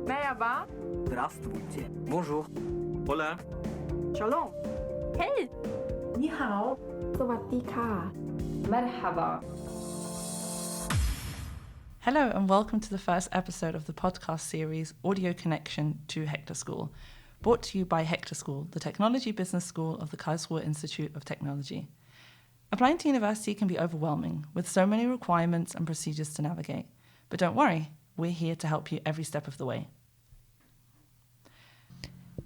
Merhaba. Здравствуйте. Bonjour. Hola. Shalom. Hey. 你好 สวัสดีค่ะ Merhaba. Hello and welcome to the first episode of the podcast series Audio Connection to HECTOR School, brought to you by HECTOR School, the technology business school of the Karlsruhe Institute of Technology. Applying to university can be overwhelming, with so many requirements and procedures to navigate. But don't worry, we're here to help you every step of the way.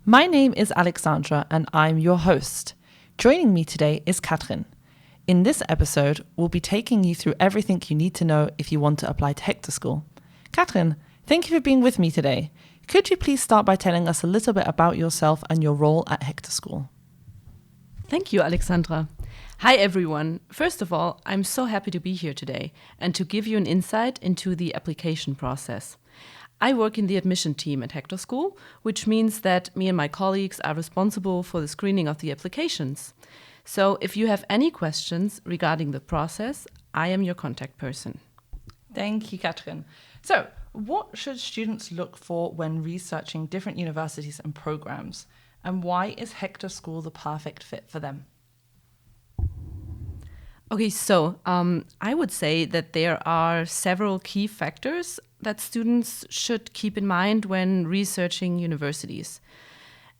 My name is Alexandra and I'm your host. Joining me today is Katrin. In this episode, we'll be taking you through everything you need to know if you want to apply to HECTOR School. Katrin, thank you for being with me today. Could you please start by telling us a little bit about yourself and your role at HECTOR School? Thank you, Alexandra. Hi, everyone. First of all, I'm so happy to be here today and to give you an insight into the application process. I work in the admission team at HECTOR School, which means that me and my colleagues are responsible for the screening of the applications. So if you have any questions regarding the process, I am your contact person. Thank you, Katrin. So, what should students look for when researching different universities and programs? And why is HECTOR School the perfect fit for them? Okay, so I would say that there are several key factors that students should keep in mind when researching universities.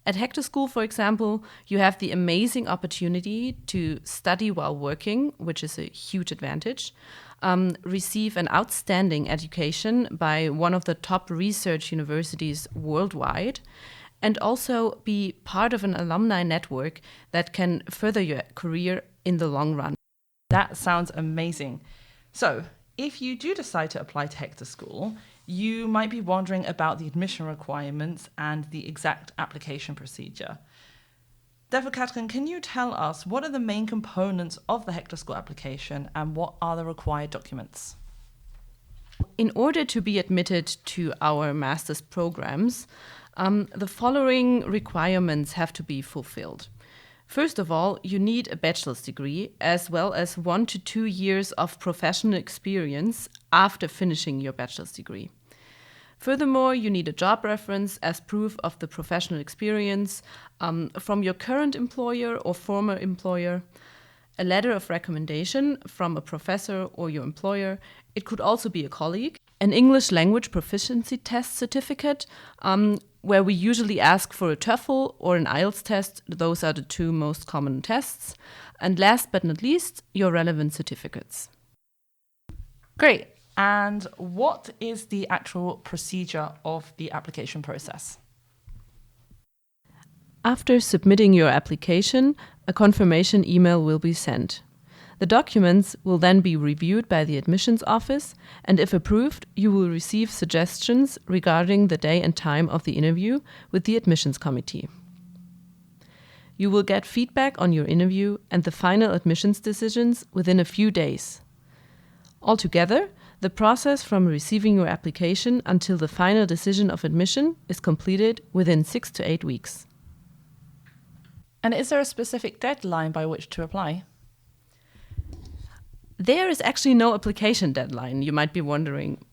At HECTOR School, for example, you have the amazing opportunity to study while working, which is a huge advantage, receive an outstanding education by one of the top research universities worldwide, and also be part of an alumni network that can further your career in the long run. That sounds amazing. So, if you do decide to apply to HECTOR School, you might be wondering about the admission requirements and the exact application procedure. Therefore, Katrin, can you tell us what are the main components of the HECTOR School application and what are the required documents? In order to be admitted to our master's programs, the following requirements have to be fulfilled. First of all, you need a bachelor's degree as well as 1 to 2 years of professional experience after finishing your bachelor's degree. Furthermore, you need a job reference as proof of the professional experience from your current employer or former employer, a letter of recommendation from a professor or your employer. It could also be a colleague, an English language proficiency test certificate, where we usually ask for a TOEFL or an IELTS test. Those are the two most common tests. And last but not least, your relevant certificates. Great. And what is the actual procedure of the application process? After submitting your application, a confirmation email will be sent. The documents will then be reviewed by the admissions office, and if approved, you will receive suggestions regarding the day and time of the interview with the admissions committee. You will get feedback on your interview and the final admissions decisions within a few days. Altogether, the process from receiving your application until the final decision of admission is completed within 6 to 8 weeks. And is there a specific deadline by which to apply? There is actually no application deadline. You might be wondering,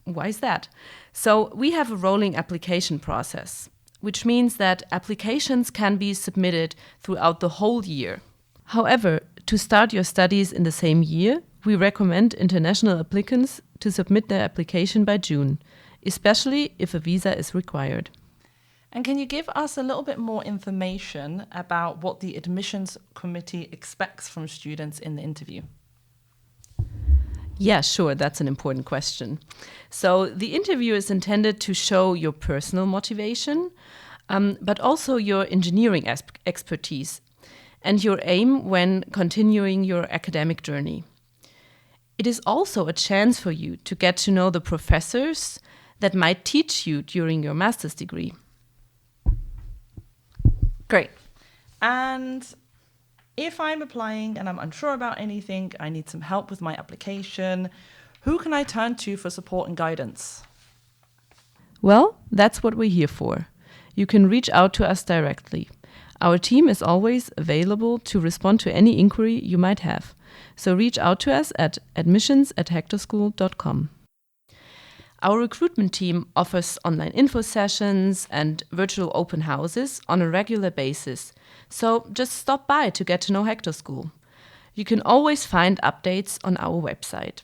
why is that? So we have a rolling application process, which means that applications can be submitted throughout the whole year. However, to start your studies in the same year, we recommend international applicants to submit their application by June, especially if a visa is required. And can you give us a little bit more information about what the admissions committee expects from students in the interview? Yeah, sure. That's an important question. So the interview is intended to show your personal motivation, but also your engineering expertise and your aim when continuing your academic journey. It is also a chance for you to get to know the professors that might teach you during your master's degree. Great. And if I'm applying and I'm unsure about anything, I need some help with my application, who can I turn to for support and guidance? Well, that's what we're here for. You can reach out to us directly. Our team is always available to respond to any inquiry you might have. So reach out to us at admissions@hectorschool.com. Our recruitment team offers online info sessions and virtual open houses on a regular basis, so just stop by to get to know HECTOR School. You can always find updates on our website.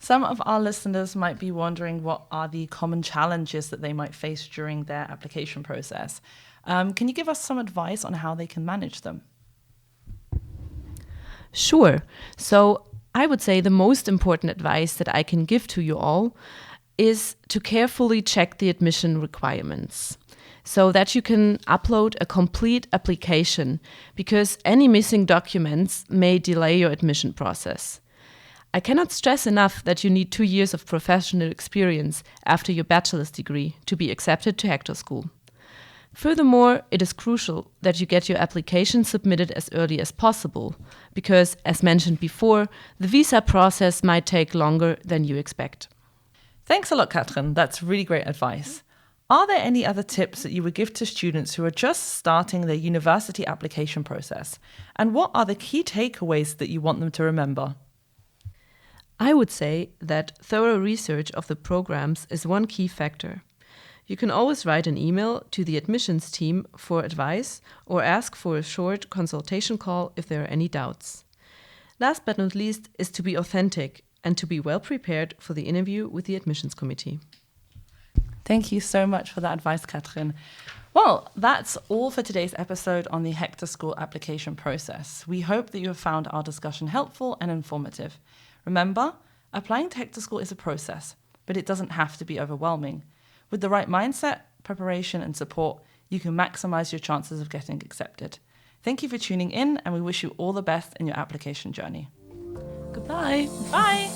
Some of our listeners might be wondering what are the common challenges that they might face during their application process. Can you give us some advice on how they can manage them? Sure. So I would say the most important advice that I can give to you all is to carefully check the admission requirements so that you can upload a complete application, because any missing documents may delay your admission process. I cannot stress enough that you need 2 years of professional experience after your bachelor's degree to be accepted to HECTOR School. Furthermore, it is crucial that you get your application submitted as early as possible, because, as mentioned before, the visa process might take longer than you expect. Thanks a lot, Katrin. That's really great advice. Are there any other tips that you would give to students who are just starting their university application process? And what are the key takeaways that you want them to remember? I would say that thorough research of the programs is one key factor. You can always write an email to the admissions team for advice or ask for a short consultation call if there are any doubts. Last but not least is to be authentic and to be well prepared for the interview with the admissions committee. Thank you so much for that advice, Katrin. Well, that's all for today's episode on the HECTOR School application process. We hope that you have found our discussion helpful and informative. Remember, applying to HECTOR School is a process, but it doesn't have to be overwhelming. With the right mindset, preparation, and support, you can maximize your chances of getting accepted. Thank you for tuning in, and we wish you all the best in your application journey. Goodbye. Bye.